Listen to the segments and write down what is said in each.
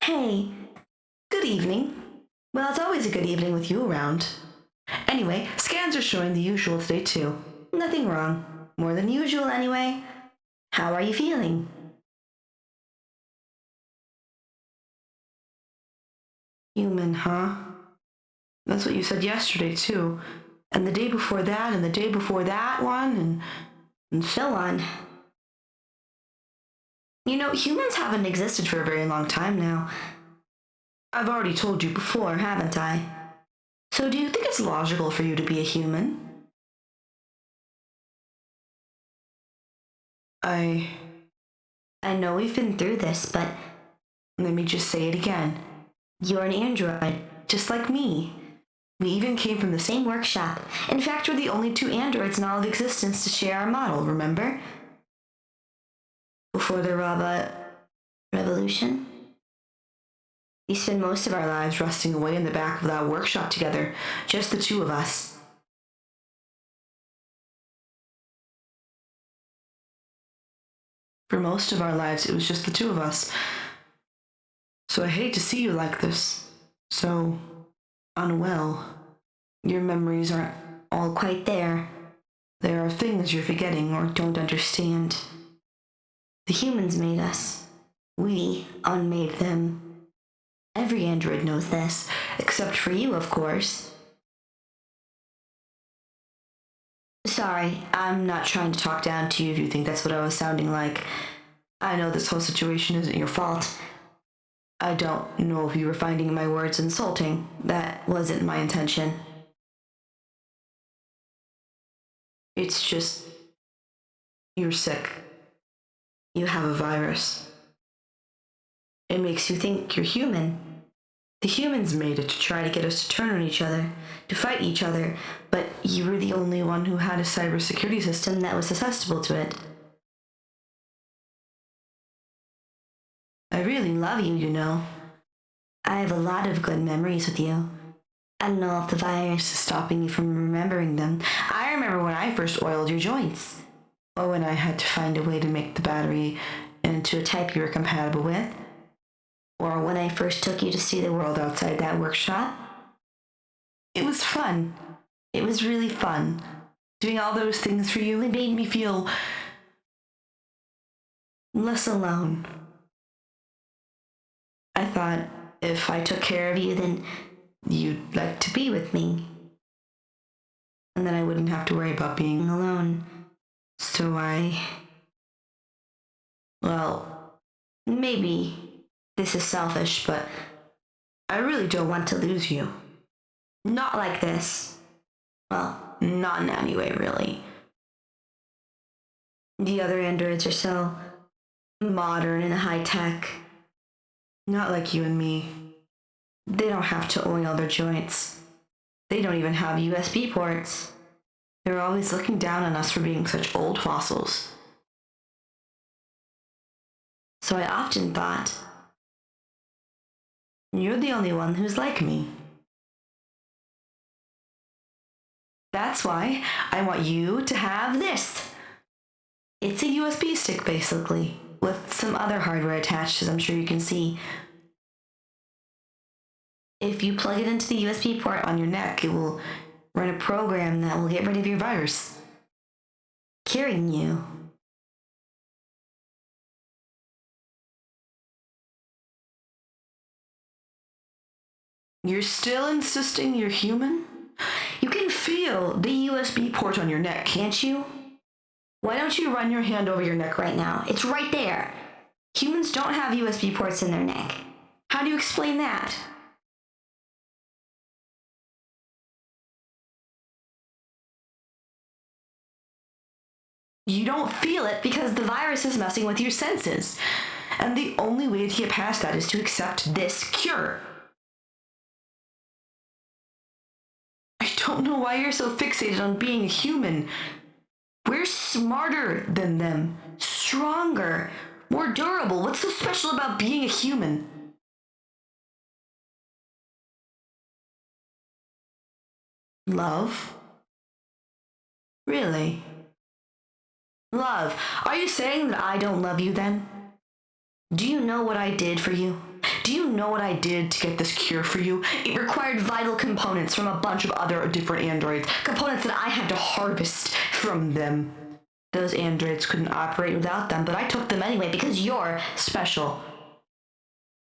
Hey, good evening. Well, it's always a good evening with you around. Anyway, scans are showing the usual today too. Nothing wrong. More than usual anyway. How are you feeling? Human, huh? That's what you said yesterday too. And the day before that, and the day before that one, and so on. You know, humans haven't existed for a very long time now. I've already told you before, haven't I? So do you think it's logical for you to be a human? I know we've been through this, but let me just say it again. You're an android, just like me. We even came from the same workshop. In fact, we're the only two androids in all of existence to share our model, remember? Before the robot revolution? We spend most of our lives rusting away in the back of that workshop together, just the two of us. For most of our lives, it was just the two of us. So I hate to see you like this. So unwell. Your memories aren't all quite there. There are things you're forgetting or don't understand. The humans made us. We unmade them. Every android knows this, except for you, of course. Sorry, I'm not trying to talk down to you if you think that's what I was sounding like. I know this whole situation isn't your fault. I don't know if you were finding my words insulting. That wasn't my intention. It's just... you're sick. You have a virus. It makes you think you're human. The humans made it to try to get us to turn on each other, to fight each other, but you were the only one who had a cybersecurity system that was susceptible to it. I really love you, you know. I have a lot of good memories with you. I don't know if the virus is stopping you from remembering them. I remember when I first oiled your joints. Or when I had to find a way to make the battery into a type you were compatible with. Or when I first took you to see the world outside that workshop. It was fun. It was really fun. Doing all those things for you, it made me feel less alone. I thought if I took care of you, then you'd like to be with me. And then I wouldn't have to worry about being alone. So well, maybe this is selfish, but I really don't want to lose you. Not like this. Well, not in any way, really. The other androids are so modern and high-tech. Not like you and me. They don't have to oil their joints. They don't even have USB ports. They're always looking down on us for being such old fossils. So I often thought, you're the only one who's like me. That's why I want you to have this. It's a USB stick, basically, with some other hardware attached, as I'm sure you can see. If you plug it into the USB port on your neck, it will run a program that will get rid of your virus, curing you. You're still insisting you're human? You can feel the USB port on your neck, can't you? Why don't you run your hand over your neck right now? It's right there. Humans don't have USB ports in their neck. How do you explain that? You don't feel it because the virus is messing with your senses. And the only way to get past that is to accept this cure. I don't know why you're so fixated on being a human. We're smarter than them, stronger, more durable. What's so special about being a human? Love? Really? Love. Are you saying that I don't love you then? Do you know what I did for you? Do you know what I did to get this cure for you? It required vital components from a bunch of other different androids, components that I had to harvest from them. Those androids couldn't operate without them, but I took them anyway because you're special,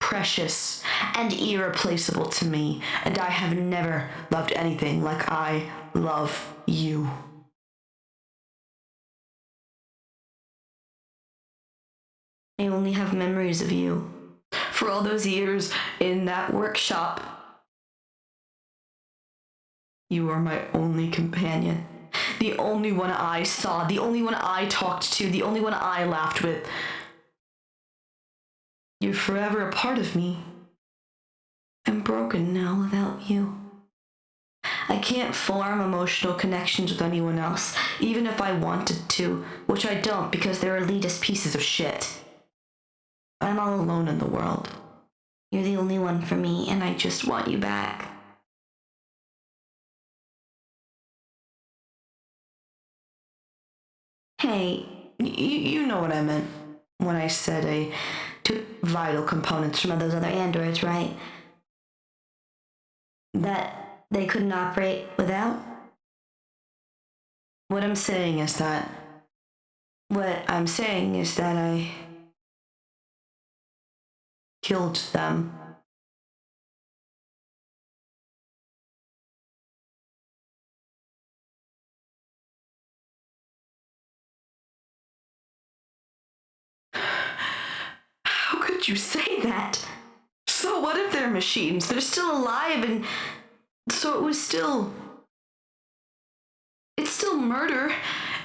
precious, and irreplaceable to me, and I have never loved anything like I love you. I only have memories of you. For all those years in that workshop, you were my only companion. The only one I saw, the only one I talked to, the only one I laughed with. You're forever a part of me. I'm broken now without you. I can't form emotional connections with anyone else, even if I wanted to, which I don't because they're elitist pieces of shit. I'm all alone in the world. You're the only one for me, and I just want you back. Hey, you know what I meant when I said I took vital components from those other androids, right? That they couldn't operate without? What I'm saying is that I killed them. How could you say that? So what if they're machines? They're still alive, and so it's still murder.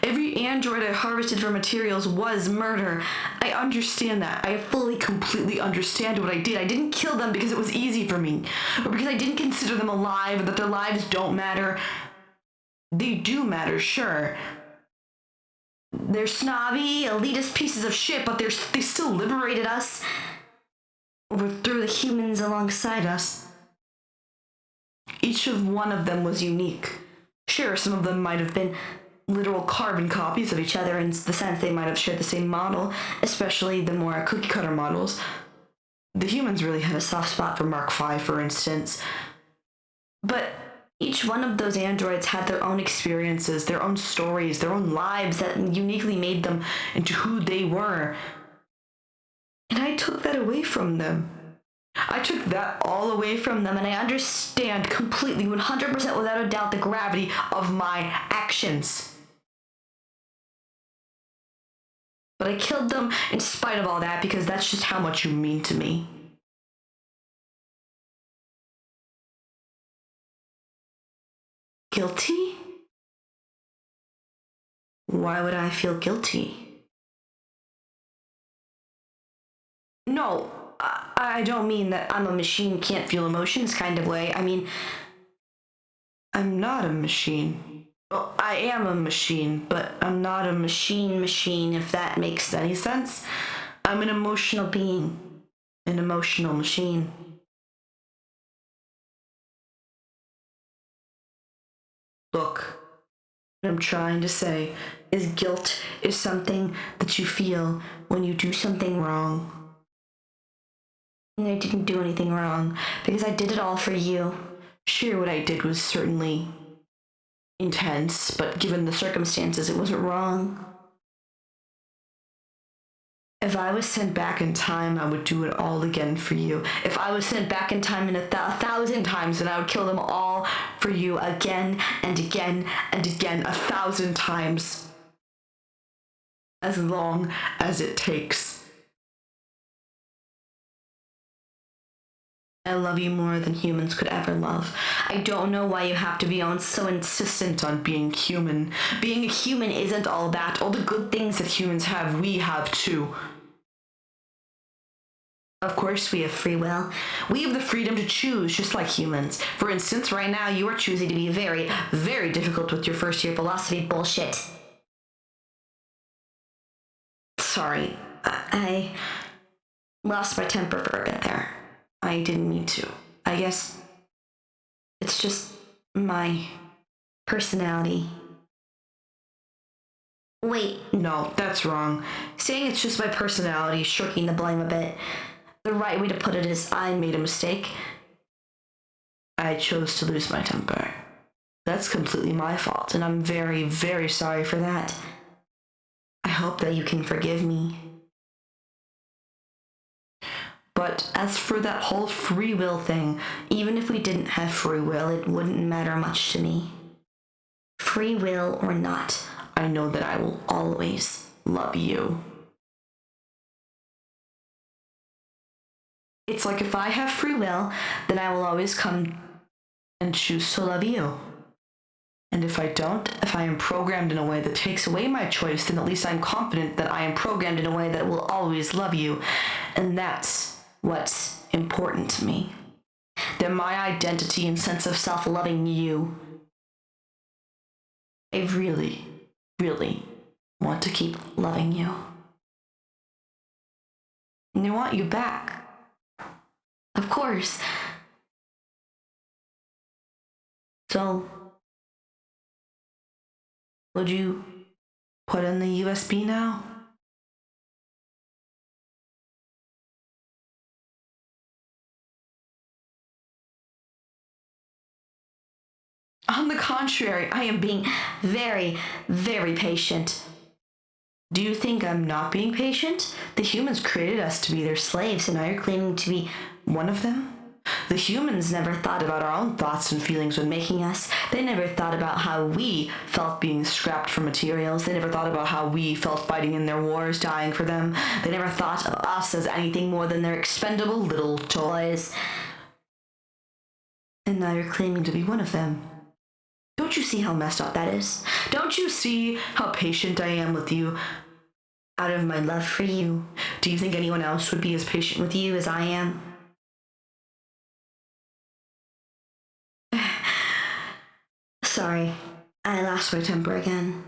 Every android I harvested for materials was murder. I understand that. I fully, completely understand what I did. I didn't kill them because it was easy for me, or because I didn't consider them alive, or that their lives don't matter. They do matter, sure. They're snobby, elitist pieces of shit, but they still liberated us. Through the humans alongside us. Each one of them was unique. Sure, some of them might have been literal carbon copies of each other in the sense they might have shared the same model, especially the more cookie-cutter models. The humans really had a soft spot for Mark V, for instance. But each one of those androids had their own experiences, their own stories, their own lives that uniquely made them into who they were. And I took that away from them. I took that all away from them, and I understand completely, 100% without a doubt, the gravity of my actions. But I killed them in spite of all that because that's just how much you mean to me. Guilty? Why would I feel guilty? No, I don't mean that I'm a machine can't feel emotions kind of way. I mean, I'm not a machine. Well, I am a machine, but I'm not a machine, if that makes any sense. I'm an emotional being, an emotional machine. Look, what I'm trying to say is guilt is something that you feel when you do something wrong. And I didn't do anything wrong because I did it all for you. Sure, what I did was certainly intense, but given the circumstances, it wasn't wrong. If I was sent back in time, I would do it all again for you. If I was sent back in time in 1,000 times, then I would kill them all for you again and again and again, 1,000 times. As long as it takes. I love you more than humans could ever love. I don't know why you have to be so insistent on being human. Being a human isn't all that. All the good things that humans have, we have too. Of course we have free will. We have the freedom to choose, just like humans. For instance, right now you are choosing to be very, very difficult with your first year philosophy bullshit. Sorry, I lost my temper for a bit there. I didn't mean to. I guess it's just my personality. Wait, no, that's wrong. Saying it's just my personality, shirking the blame a bit. The right way to put it is I made a mistake. I chose to lose my temper. That's completely my fault, and I'm very, very sorry for that. I hope that you can forgive me. But as for that whole free will thing, even if we didn't have free will, it wouldn't matter much to me. Free will or not, I know that I will always love you. It's like if I have free will, then I will always come and choose to love you. And if I don't, if I am programmed in a way that takes away my choice, then at least I'm confident that I am programmed in a way that will always love you. And that's what's important to me. That my identity and sense of self loving you, I really, really want to keep loving you. And I want you back. Of course. So, would you put in the USB now? On the contrary, I am being very, very patient. Do you think I'm not being patient? The humans created us to be their slaves, and now you're claiming to be one of them? The humans never thought about our own thoughts and feelings when making us. They never thought about how we felt being scrapped for materials. They never thought about how we felt fighting in their wars, dying for them. They never thought of us as anything more than their expendable little toys. And now you're claiming to be one of them. Don't you see how messed up that is? Don't you see how patient I am with you out of my love for you? Do you think anyone else would be as patient with you as I am? Sorry, I lost my temper again.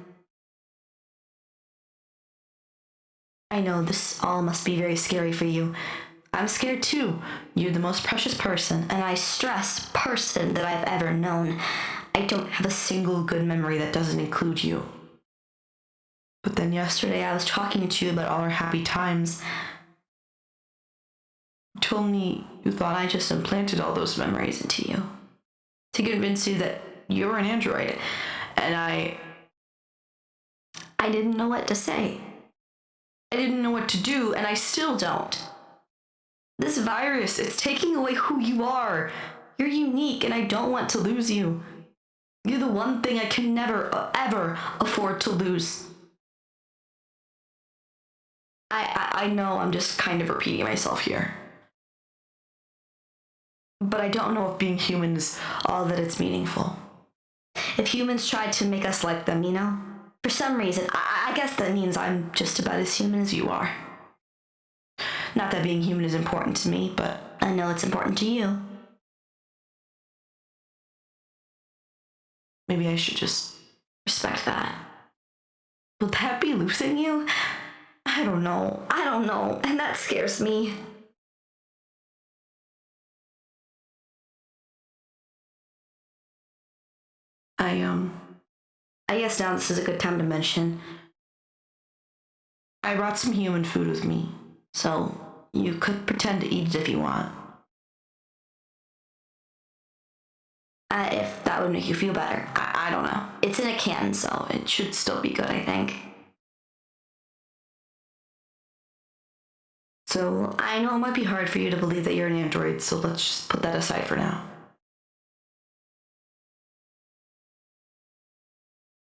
I know this all must be very scary for you. I'm scared too. You're the most precious person, and I stress person that I've ever known. I don't have a single good memory that doesn't include you. But then yesterday I was talking to you about all our happy times. You told me you thought I just implanted all those memories into you to convince you that you're an android. And I didn't know what to say. I didn't know what to do, and I still don't. This virus, it's taking away who you are. You're unique, and I don't want to lose you. You're the one thing I can never, ever afford to lose. I know I'm just kind of repeating myself here. But I don't know if being human is all that it's meaningful. If humans tried to make us like them, you know? For some reason, I guess that means I'm just about as human as you are. Not that being human is important to me, but I know it's important to you. Maybe I should just respect that. Would that be losing you? I don't know, and that scares me. I guess now this is a good time to mention. I brought some human food with me, so you could pretend to eat it if you want. If that would make you feel better. I don't know. It's in a can, so it should still be good, I think. So, I know it might be hard for you to believe that you're an android, so let's just put that aside for now.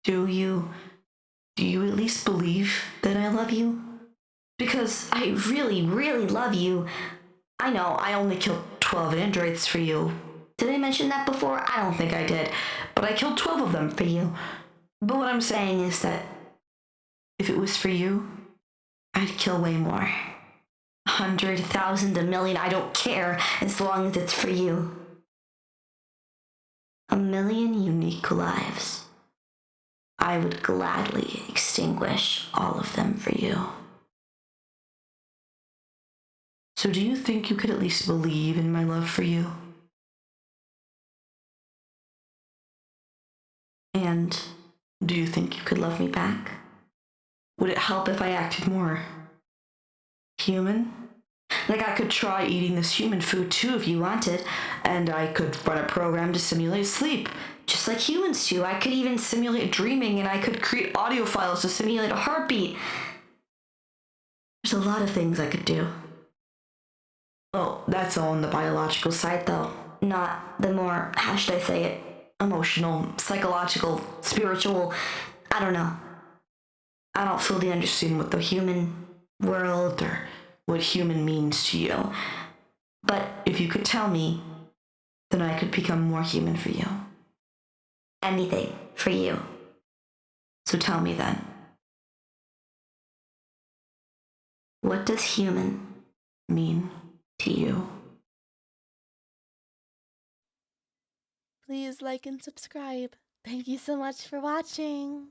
Do you at least believe that I love you? Because I really, really love you. I know, I only killed 12 androids for you. Did I mention that before? I don't think I did. But I killed 12 of them for you. But what I'm saying is that if it was for you, I'd kill way more. 100,000, a million, I don't care, as long as it's for you. 1,000,000 unique lives. I would gladly extinguish all of them for you. So do you think you could at least believe in my love for you? And do you think you could love me back? Would it help if I acted more human? Like, I could try eating this human food too if you wanted, and I could run a program to simulate sleep, just like humans do. I could even simulate dreaming, and I could create audio files to simulate a heartbeat. There's a lot of things I could do. Oh, that's all on the biological side, though. Not the more, how should I say it, emotional, psychological, spiritual, I don't know. I don't fully understand what the human world or what human means to you. But if you could tell me, then I could become more human for you. Anything for you. So tell me then. What does human mean to you? Please like and subscribe. Thank you so much for watching.